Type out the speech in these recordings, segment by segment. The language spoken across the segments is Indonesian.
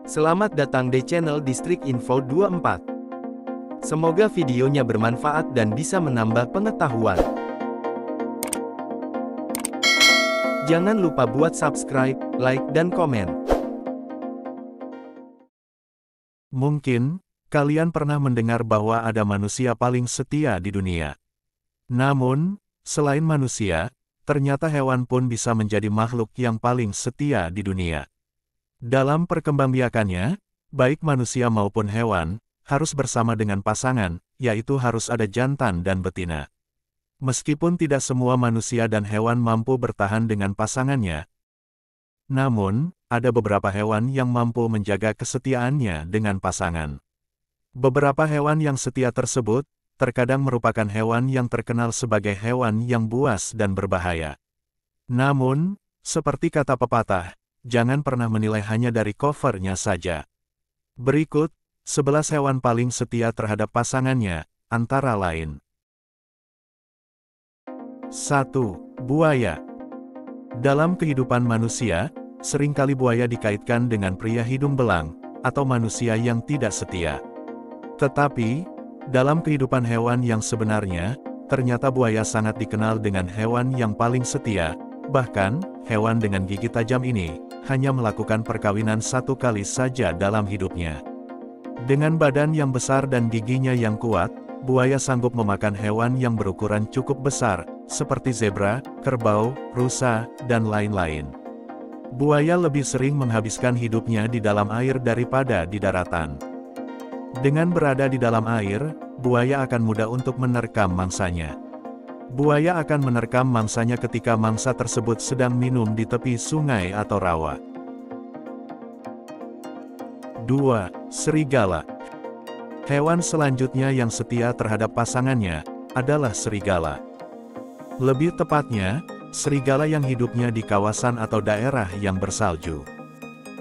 Selamat datang di channel Distrik Info 24. Semoga videonya bermanfaat dan bisa menambah pengetahuan. Jangan lupa buat subscribe, like, dan komen. Mungkin, kalian pernah mendengar bahwa ada manusia paling setia di dunia. Namun, selain manusia, ternyata hewan pun bisa menjadi makhluk yang paling setia di dunia. Dalam perkembangbiakannya, baik manusia maupun hewan, harus bersama dengan pasangan, yaitu harus ada jantan dan betina. Meskipun tidak semua manusia dan hewan mampu bertahan dengan pasangannya, namun, ada beberapa hewan yang mampu menjaga kesetiaannya dengan pasangan. Beberapa hewan yang setia tersebut, terkadang merupakan hewan yang terkenal sebagai hewan yang buas dan berbahaya. Namun, seperti kata pepatah, jangan pernah menilai hanya dari covernya saja. Berikut, 11 hewan paling setia terhadap pasangannya, antara lain. 1. Buaya. Dalam kehidupan manusia, seringkali buaya dikaitkan dengan pria hidung belang, atau manusia yang tidak setia. Tetapi, dalam kehidupan hewan yang sebenarnya, ternyata buaya sangat dikenal dengan hewan yang paling setia. Bahkan, hewan dengan gigi tajam ini, hanya melakukan perkawinan satu kali saja dalam hidupnya. Dengan badan yang besar dan giginya yang kuat, buaya sanggup memakan hewan yang berukuran cukup besar, seperti zebra, kerbau, rusa, dan lain-lain. Buaya lebih sering menghabiskan hidupnya di dalam air daripada di daratan. Dengan berada di dalam air, buaya akan mudah untuk menerkam mangsanya. Buaya akan menerkam mangsanya ketika mangsa tersebut sedang minum di tepi sungai atau rawa. 2. Serigala. Hewan selanjutnya yang setia terhadap pasangannya, adalah serigala. Lebih tepatnya, serigala yang hidupnya di kawasan atau daerah yang bersalju.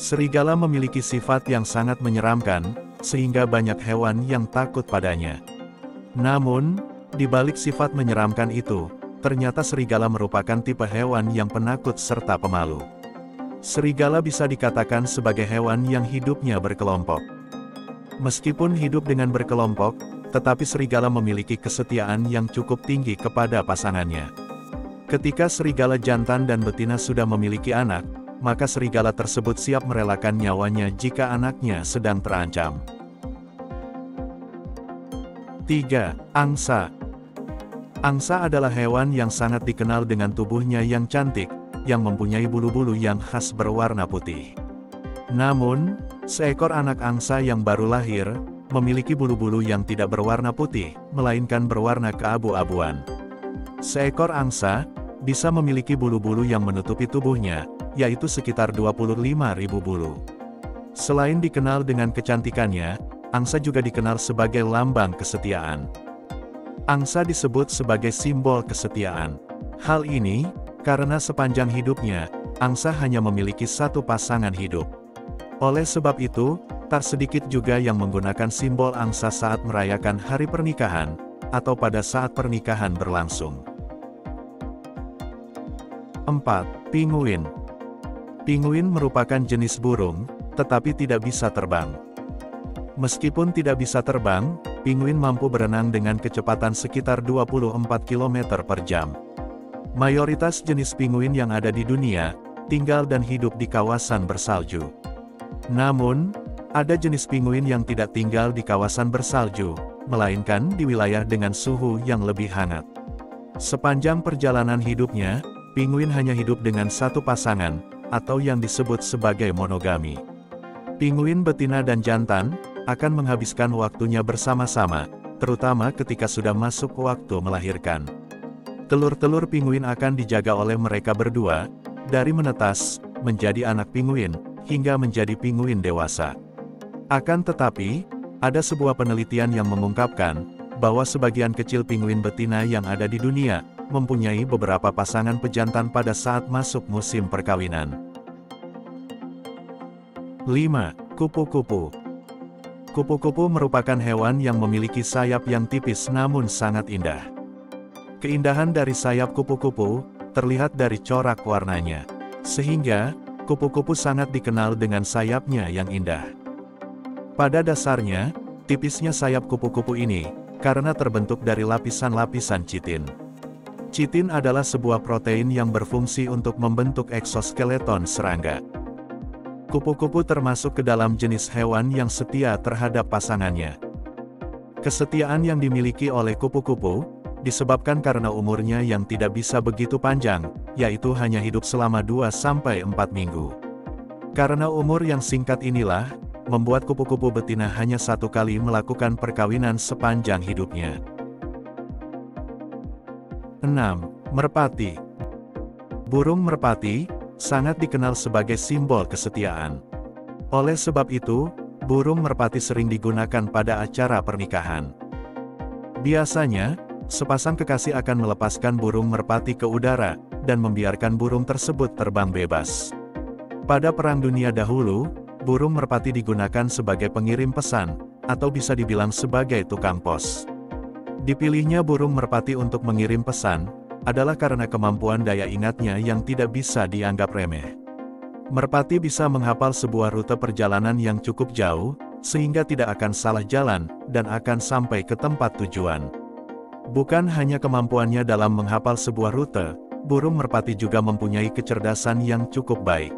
Serigala memiliki sifat yang sangat menyeramkan, sehingga banyak hewan yang takut padanya. Namun, di balik sifat menyeramkan itu, ternyata serigala merupakan tipe hewan yang penakut serta pemalu. Serigala bisa dikatakan sebagai hewan yang hidupnya berkelompok. Meskipun hidup dengan berkelompok, tetapi serigala memiliki kesetiaan yang cukup tinggi kepada pasangannya. Ketika serigala jantan dan betina sudah memiliki anak, maka serigala tersebut siap merelakan nyawanya jika anaknya sedang terancam. 3. Angsa. Angsa adalah hewan yang sangat dikenal dengan tubuhnya yang cantik, yang mempunyai bulu-bulu yang khas berwarna putih. Namun, seekor anak angsa yang baru lahir, memiliki bulu-bulu yang tidak berwarna putih, melainkan berwarna keabu-abuan. Seekor angsa, bisa memiliki bulu-bulu yang menutupi tubuhnya, yaitu sekitar 25.000 bulu. Selain dikenal dengan kecantikannya, angsa juga dikenal sebagai lambang kesetiaan. Angsa disebut sebagai simbol kesetiaan. Hal ini, karena sepanjang hidupnya, angsa hanya memiliki satu pasangan hidup. Oleh sebab itu, tak sedikit juga yang menggunakan simbol angsa saat merayakan hari pernikahan, atau pada saat pernikahan berlangsung. 4. Pinguin. Pinguin merupakan jenis burung, tetapi tidak bisa terbang. Meskipun tidak bisa terbang, pinguin mampu berenang dengan kecepatan sekitar 24 km per jam. Mayoritas jenis pinguin yang ada di dunia, tinggal dan hidup di kawasan bersalju. Namun, ada jenis pinguin yang tidak tinggal di kawasan bersalju, melainkan di wilayah dengan suhu yang lebih hangat. Sepanjang perjalanan hidupnya, pinguin hanya hidup dengan satu pasangan, atau yang disebut sebagai monogami. Pinguin betina dan jantan akan menghabiskan waktunya bersama-sama, terutama ketika sudah masuk waktu melahirkan. Telur-telur pinguin akan dijaga oleh mereka berdua, dari menetas, menjadi anak pinguin, hingga menjadi pinguin dewasa. Akan tetapi, ada sebuah penelitian yang mengungkapkan, bahwa sebagian kecil pinguin betina yang ada di dunia, mempunyai beberapa pasangan pejantan pada saat masuk musim perkawinan. 5. Kupu-kupu. Kupu-kupu merupakan hewan yang memiliki sayap yang tipis namun sangat indah. Keindahan dari sayap kupu-kupu terlihat dari corak warnanya. Sehingga, Kupu-kupu sangat dikenal dengan sayapnya yang indah. Pada dasarnya, tipisnya sayap kupu-kupu ini, karena terbentuk dari lapisan-lapisan chitin. Chitin adalah sebuah protein yang berfungsi untuk membentuk eksoskeleton serangga. Kupu-kupu termasuk ke dalam jenis hewan yang setia terhadap pasangannya. Kesetiaan yang dimiliki oleh kupu-kupu, disebabkan karena umurnya yang tidak bisa begitu panjang, yaitu hanya hidup selama 2-4 minggu. Karena umur yang singkat inilah, membuat kupu-kupu betina hanya satu kali melakukan perkawinan sepanjang hidupnya. 6. Merpati. Burung merpati, sangat dikenal sebagai simbol kesetiaan. Oleh sebab itu, burung merpati sering digunakan pada acara pernikahan. Biasanya, sepasang kekasih akan melepaskan burung merpati ke udara, dan membiarkan burung tersebut terbang bebas. Pada Perang Dunia dahulu, burung merpati digunakan sebagai pengirim pesan, atau bisa dibilang sebagai tukang pos. Dipilihnya burung merpati untuk mengirim pesan, adalah karena kemampuan daya ingatnya yang tidak bisa dianggap remeh. Merpati bisa menghafal sebuah rute perjalanan yang cukup jauh, sehingga tidak akan salah jalan, dan akan sampai ke tempat tujuan. Bukan hanya kemampuannya dalam menghafal sebuah rute, burung merpati juga mempunyai kecerdasan yang cukup baik.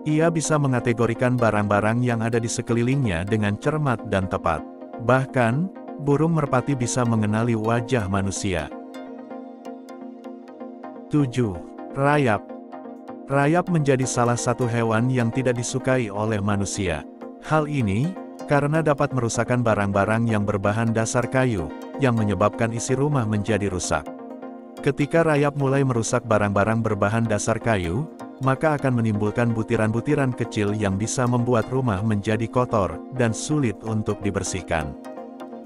Ia bisa mengategorikan barang-barang yang ada di sekelilingnya dengan cermat dan tepat. Bahkan, burung merpati bisa mengenali wajah manusia. 7. Rayap. Rayap menjadi salah satu hewan yang tidak disukai oleh manusia. Hal ini, karena dapat merusakkan barang-barang yang berbahan dasar kayu, yang menyebabkan isi rumah menjadi rusak. Ketika rayap mulai merusak barang-barang berbahan dasar kayu, maka akan menimbulkan butiran-butiran kecil yang bisa membuat rumah menjadi kotor, dan sulit untuk dibersihkan.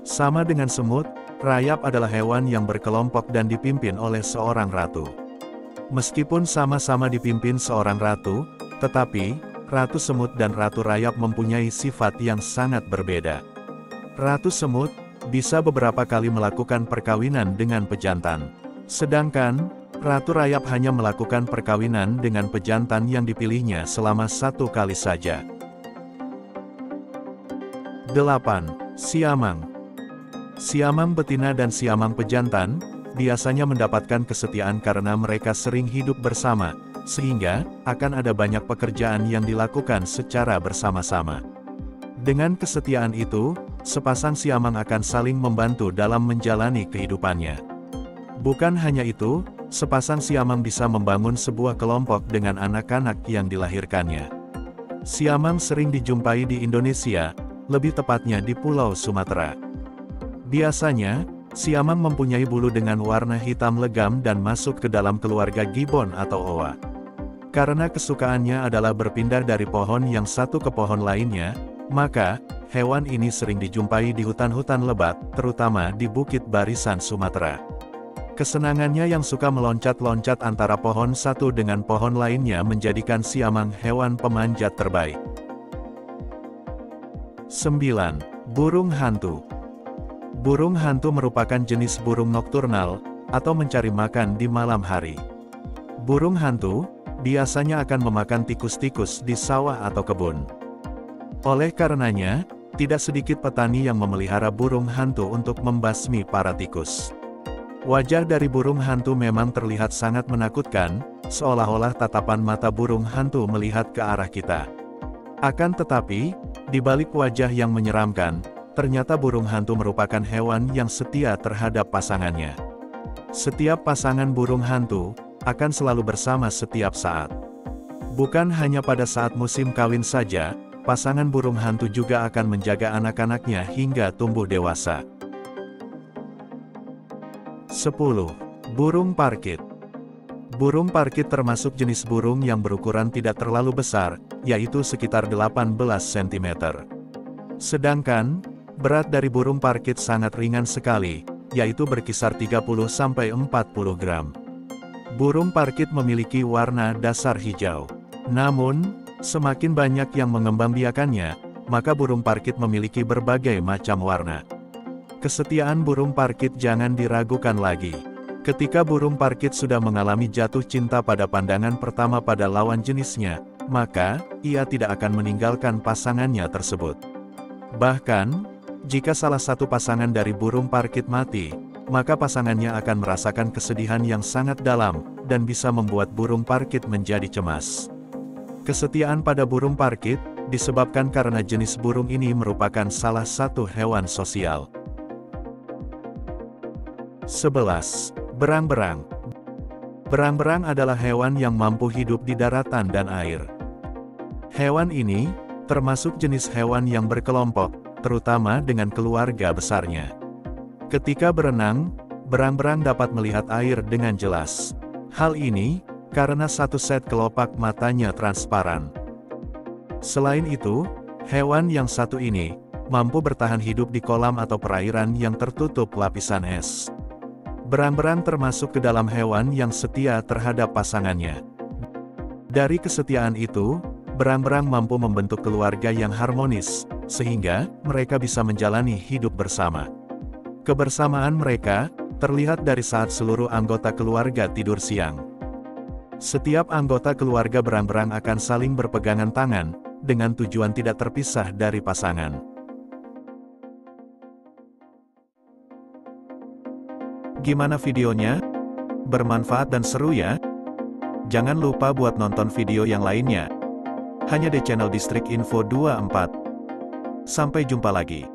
Sama dengan semut, rayap adalah hewan yang berkelompok dan dipimpin oleh seorang ratu. Meskipun sama-sama dipimpin seorang ratu, tetapi, ratu semut dan ratu rayap mempunyai sifat yang sangat berbeda. Ratu semut bisa beberapa kali melakukan perkawinan dengan pejantan. Sedangkan, ratu rayap hanya melakukan perkawinan dengan pejantan yang dipilihnya selama 1 kali saja. 8. Siamang. Siamang betina dan siamang pejantan, biasanya mendapatkan kesetiaan karena mereka sering hidup bersama, sehingga, akan ada banyak pekerjaan yang dilakukan secara bersama-sama. Dengan kesetiaan itu, sepasang siamang akan saling membantu dalam menjalani kehidupannya. Bukan hanya itu, sepasang siamang bisa membangun sebuah kelompok dengan anak-anak yang dilahirkannya. Siamang sering dijumpai di Indonesia, lebih tepatnya di Pulau Sumatera. Biasanya, siamang mempunyai bulu dengan warna hitam legam dan masuk ke dalam keluarga gibbon atau oa. Karena kesukaannya adalah berpindah dari pohon yang satu ke pohon lainnya, maka, hewan ini sering dijumpai di hutan-hutan lebat, terutama di Bukit Barisan Sumatera. Kesenangannya yang suka meloncat-loncat antara pohon satu dengan pohon lainnya menjadikan siamang hewan pemanjat terbaik. 9. Burung hantu. Burung hantu merupakan jenis burung nokturnal, atau mencari makan di malam hari. Burung hantu, biasanya akan memakan tikus-tikus di sawah atau kebun. Oleh karenanya, tidak sedikit petani yang memelihara burung hantu untuk membasmi para tikus. Wajah dari burung hantu memang terlihat sangat menakutkan, seolah-olah tatapan mata burung hantu melihat ke arah kita. Akan tetapi, di balik wajah yang menyeramkan, ternyata burung hantu merupakan hewan yang setia terhadap pasangannya. Setiap pasangan burung hantu akan selalu bersama setiap saat. Bukan hanya pada saat musim kawin saja, pasangan burung hantu juga akan menjaga anak-anaknya hingga tumbuh dewasa. 10. Burung parkit. Burung parkit termasuk jenis burung yang berukuran tidak terlalu besar, yaitu sekitar 18 cm. Sedangkan, berat dari burung parkit sangat ringan sekali, yaitu berkisar 30-40 gram. Burung parkit memiliki warna dasar hijau. Namun, semakin banyak yang mengembangbiakannya, maka burung parkit memiliki berbagai macam warna. Kesetiaan burung parkit jangan diragukan lagi. Ketika burung parkit sudah mengalami jatuh cinta pada pandangan pertama pada lawan jenisnya, maka ia tidak akan meninggalkan pasangannya tersebut. Bahkan, jika salah satu pasangan dari burung parkit mati, maka pasangannya akan merasakan kesedihan yang sangat dalam, dan bisa membuat burung parkit menjadi cemas. Kesetiaan pada burung parkit disebabkan karena jenis burung ini merupakan salah satu hewan sosial. 11. Berang-berang. Berang-berang adalah hewan yang mampu hidup di daratan dan air. Hewan ini termasuk jenis hewan yang berkelompok, terutama dengan keluarga besarnya. Ketika berenang, berang-berang dapat melihat air dengan jelas. Hal ini karena satu set kelopak matanya transparan. Selain itu, hewan yang satu ini mampu bertahan hidup di kolam atau perairan yang tertutup lapisan es. Berang-berang termasuk ke dalam hewan yang setia terhadap pasangannya. Dari kesetiaan itu, berang-berang mampu membentuk keluarga yang harmonis, sehingga mereka bisa menjalani hidup bersama. Kebersamaan mereka terlihat dari saat seluruh anggota keluarga tidur siang. Setiap anggota keluarga berang-berang akan saling berpegangan tangan, dengan tujuan tidak terpisah dari pasangan. Gimana videonya? Bermanfaat dan seru ya? Jangan lupa buat nonton video yang lainnya. Hanya di channel Distrik Info 24. Sampai jumpa lagi.